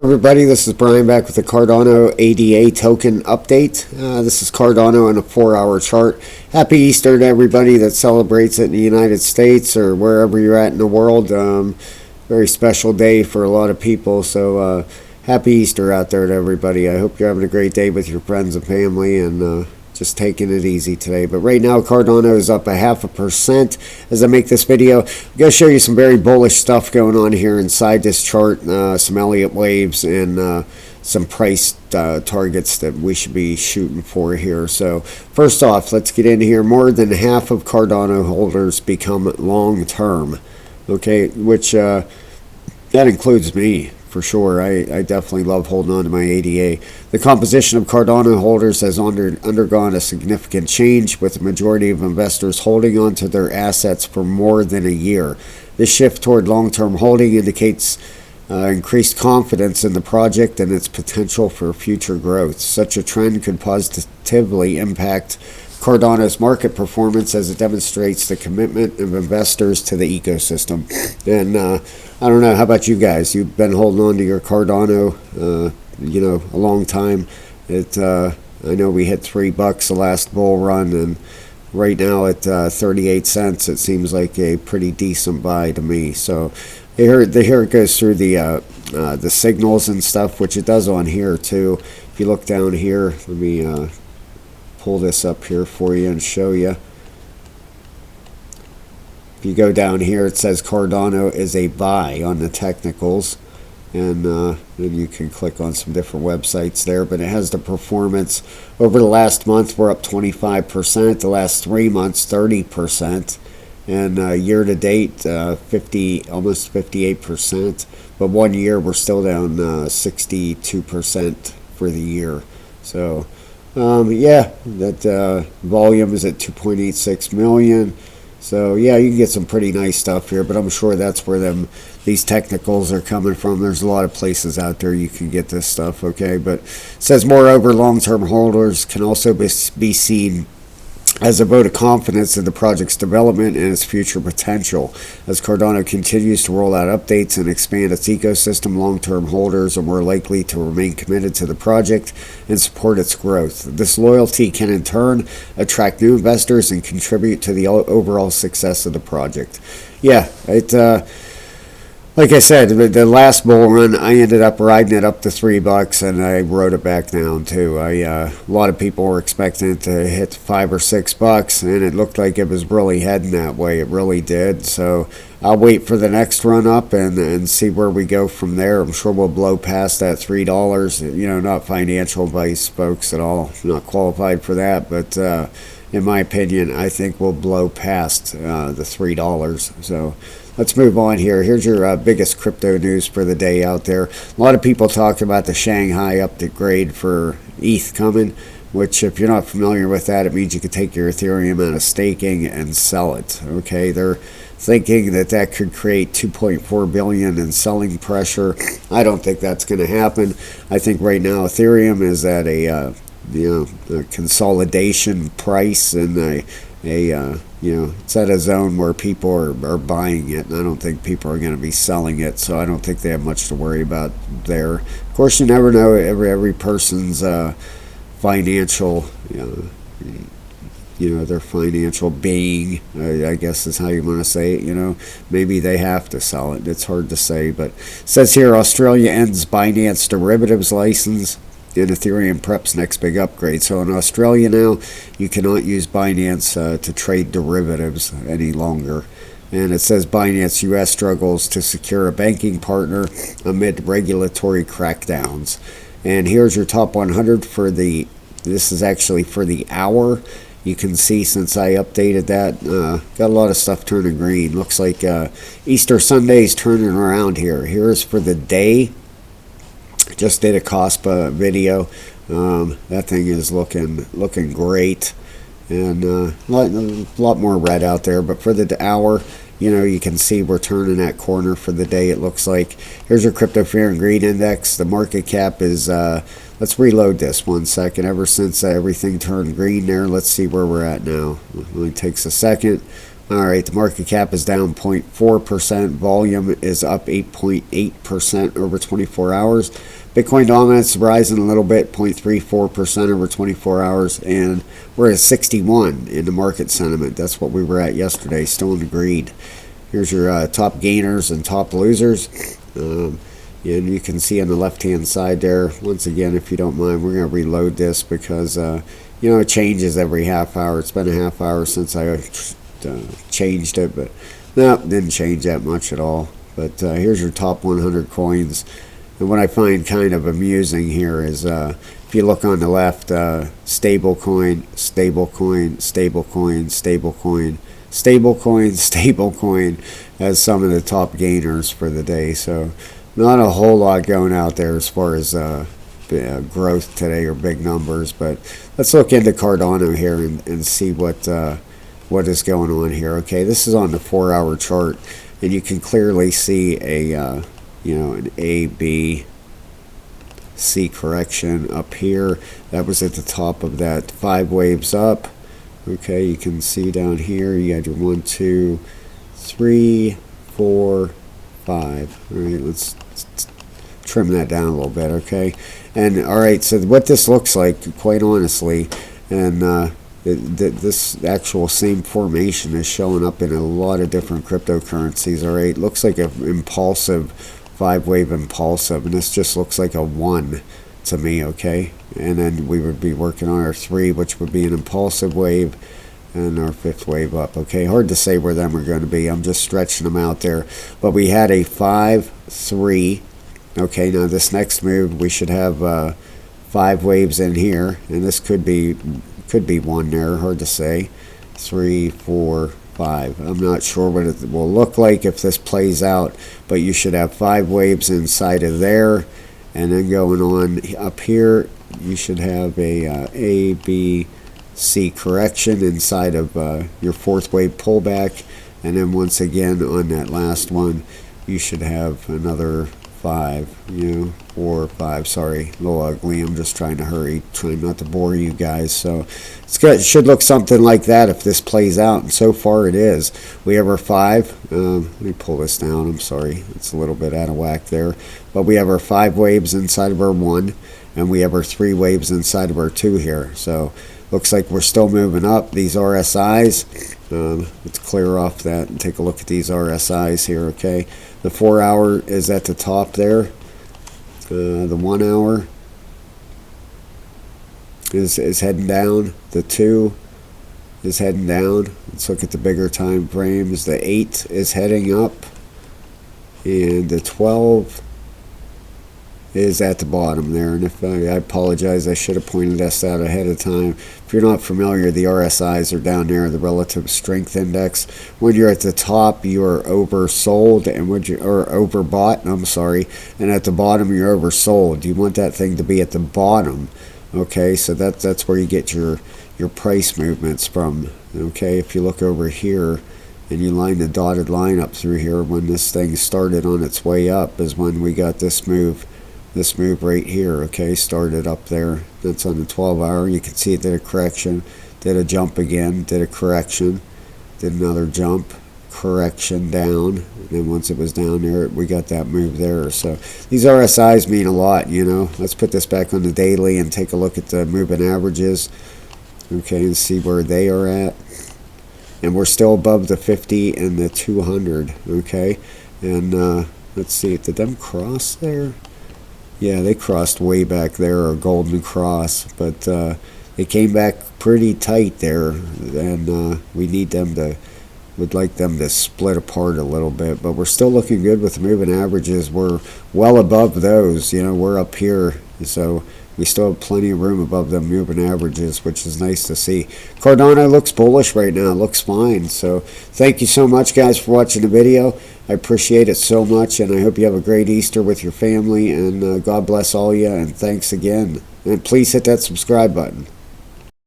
Everybody, this is Brian back with the Cardano ADA token update. This is Cardano on a 4-hour chart. Happy Easter to everybody that celebrates it in the United States or wherever you're at in the world. Very special day for a lot of people, so happy Easter out there to everybody. I hope you're having a great day with your friends and family and just taking it easy today. But right now Cardano is up 0.5% as I make this video. I'm going to show you some very bullish stuff going on here inside this chart, some Elliott waves and some price targets that we should be shooting for here. So first off, let's get in here. More than half of Cardano holders become long term, okay, which that includes me. For sure, I definitely love holding on to my ADA. The composition of Cardano holders has undergone a significant change, with the majority of investors holding on to their assets for more than a year. This shift toward long-term holding indicates increased confidence in the project and its potential for future growth. Such a trend could positively impact Cardano's market performance as it demonstrates the commitment of investors to the ecosystem. And I don't know, how about you guys? You've been holding on to your Cardano, a long time. I know we hit $3 the last bull run, and right now at 38 cents, it seems like a pretty decent buy to me. So here it goes through the signals and stuff, which it does on here too. If you look down here, let me pull this up here for you and show you. If you go down here, it says Cardano is a buy on the technicals, and then you can click on some different websites there, but it has the performance over the last month. We're up 25%, the last 3 months 30%, and year to date almost 58%, but 1 year we're still down 62% for the year. So yeah, that volume is at 2.86 million. So yeah, you can get some pretty nice stuff here, but I'm sure that's where these technicals are coming from. There's a lot of places out there you can get this stuff, okay? But it says, moreover, long-term holders can also be seen as a vote of confidence in the project's development and its future potential. As Cardano continues to roll out updates and expand its ecosystem, long-term holders are more likely to remain committed to the project and support its growth. This loyalty can in turn attract new investors and contribute to the overall success of the project. Yeah, like I said, the last bull run, I ended up riding it up to $3, and I rode it back down too. A lot of people were expecting it to hit $5 or $6, and it looked like it was really heading that way. It really did. So I'll wait for the next run up and see where we go from there. I'm sure we'll blow past that $3. Not financial advice, folks, at all. I'm not qualified for that, but in my opinion, I think we'll blow past the $3. So let's move on here. Here's your biggest crypto news for the day out there. A lot of people talk about the Shanghai upgrade for ETH coming, which, if you're not familiar with that, it means you can take your Ethereum out of staking and sell it. Okay, they're thinking that could create 2.4 billion in selling pressure. I don't think that's going to happen. I think right now Ethereum is at a consolidation price, and it's at a zone where people are buying it, and I don't think people are going to be selling it, so I don't think they have much to worry about there. Of course, you never know every person's financial, their financial being, I guess is how you want to say it. Maybe they have to sell it. It's hard to say, but it says here, Australia ends Binance derivatives license, and Ethereum preps next big upgrade. So in Australia now, you cannot use Binance to trade derivatives any longer. And it says Binance US struggles to secure a banking partner amid regulatory crackdowns. And here's your top 100 this is actually for the hour. You can see since I updated that, got a lot of stuff turning green. Looks like Easter Sunday's turning around here. Here's for the day. Just did a COSPA video. That thing is looking great, and a lot more red out there. But for the hour, you can see we're turning that corner for the day. It looks like. Here's your crypto fear and greed index. The market cap is. Let's reload this 1 second. Ever since everything turned green there, let's see where we're at now. It only takes a second. All right, the market cap is down 0.4%. Volume is up 8.8% over 24 hours. Bitcoin dominance rising a little bit, 0.34% over 24 hours. And we're at 61 in the market sentiment. That's what we were at yesterday, still in the greed. Here's your top gainers and top losers. And you can see on the left-hand side there, once again, if you don't mind, we're going to reload this because, you know, it changes every half hour. It's been a half hour since I changed it, but no, didn't change that much at all. But here's your top 100 coins. And what I find kind of amusing here is if you look on the left, stable coin, stable coin, stable coin, stable coin, stable coin, stable coin as some of the top gainers for the day. So not a whole lot going out there as far as growth today or big numbers. But let's look into Cardano here and see what is going on here. Okay, this is on the 4-hour chart, and you can clearly see a you know, an A, B, C correction up here. That was at the top of that 5 waves up. Okay, you can see down here you had your 1, 2, 3, 4, 5. All right, let's trim that down a little bit. Okay, and all right, so what this looks like, quite honestly, and this actual same formation is showing up in a lot of different cryptocurrencies. All right, looks like an impulsive 5-wave impulsive, and this just looks like a 1 to me. Okay, and then we would be working on our 3, which would be an impulsive wave, and our 5th wave up. Okay, hard to say where them are going to be. I'm just stretching them out there, but we had a 5, 3. Okay, now this next move we should have 5 waves in here, and this could be 1 there, hard to say. 3, 4, 5. I'm not sure what it will look like if this plays out, but you should have 5 waves inside of there, and then going on up here you should have a B, C correction inside of your 4th wave pullback, and then once again on that last one you should have another 5, you know, 4, 5. Sorry, a little ugly. I'm just trying to hurry, trying not to bore you guys. So it should look something like that if this plays out, and so far it is. We have our 5. Let me pull this down. I'm sorry, it's a little bit out of whack there, but we have our 5 waves inside of our 1, and we have our 3 waves inside of our 2 here. So looks like we're still moving up. These RSIs, let's clear off that and take a look at these RSIs here. Okay, the 4-hour is at the top there. The 1 hour is heading down. The 2 is heading down. Let's look at the bigger time frames. The 8 is heading up, and the 12 is at the bottom there. And if I apologize, I should have pointed this out ahead of time. If you're not familiar, the RSIs are down there, the relative strength index. When you're at the top, you are oversold, and when you are overbought, I'm sorry, and at the bottom you're oversold. You want that thing to be at the bottom. Okay, so that's where you get your price movements from. Okay, if you look over here and you line the dotted line up through here, when this thing started on its way up is when we got this move. This move right here, okay, started up there. That's on the 12-hour. You can see it did a correction, did a jump again, did a correction, did another jump, correction down, and then once it was down there, we got that move there. So these RSIs mean a lot, you know. Let's put this back on the daily and take a look at the moving averages, okay, and see where they are at. And we're still above the 50 and the 200, okay. And let's see, did them cross there? Yeah, they crossed way back there, or golden cross, but they came back pretty tight there, and would like them to split apart a little bit, but we're still looking good with the moving averages. We're well above those, you know, we're up here, so we still have plenty of room above them moving averages, which is nice to see. Cardano looks bullish right now, looks fine. So thank you so much, guys, for watching the video. I appreciate it so much, and I hope you have a great Easter with your family, and God bless all you, and thanks again. And please hit that subscribe button.